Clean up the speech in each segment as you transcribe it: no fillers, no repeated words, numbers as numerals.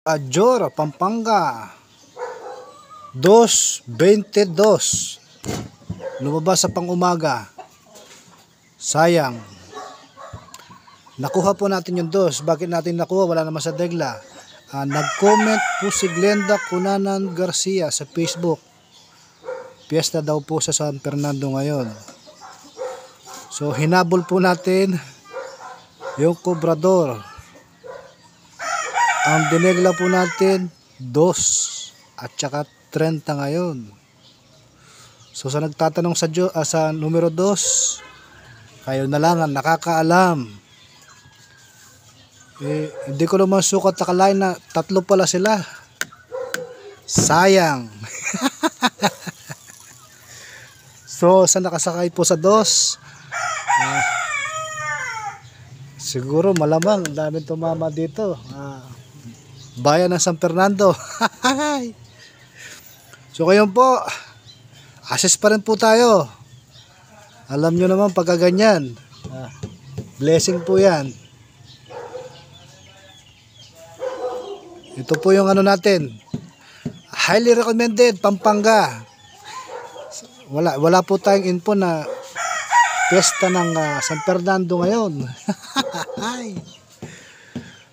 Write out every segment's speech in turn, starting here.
Ajor, Pampanga 2:22. Lumabas sa pang-umaga. Sayang. Nakuha po natin yung 2. Bakit natin nakuha? Wala naman sa degla. Nag-comment po si Glenda Cunanan Garcia sa Facebook. Piyesta daw po sa San Fernando ngayon. So hinabol po natin yung Cobrador. Ang dinegla po natin 2 at saka 30 ngayon. So sa nagtatanong sa numero 2, kayo na lang ang nakakaalam. Hindi ko naman sukat akalain na 3 pala sila. Sayang. So sa nakasakay po sa 2, siguro malamang daming tumama dito. Bayan ng San Fernando. So ngayon po, assess pa rin po tayo. Alam nyo naman pagka ganyan, blessing po yan. Ito po yung ano natin, highly recommended Pampanga. Wala po tayong info na piyesta ng San Fernando ngayon.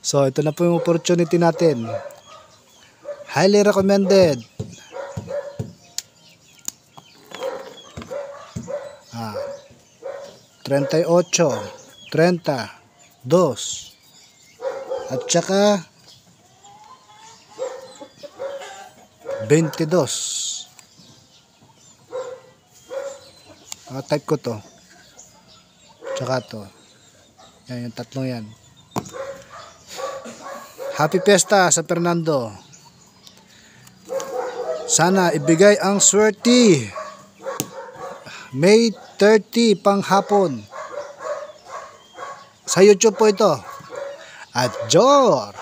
So ito na po yung opportunity natin. Highly recommended. 38, 30, 2 at saka 22. Type ko to. Tsaka to. Yan, yung tatlong yan. Happy Fiesta San Fernando. Sana ibigay ang swerte. May 30 pang hapon. Sa YouTube po ito. Ajor.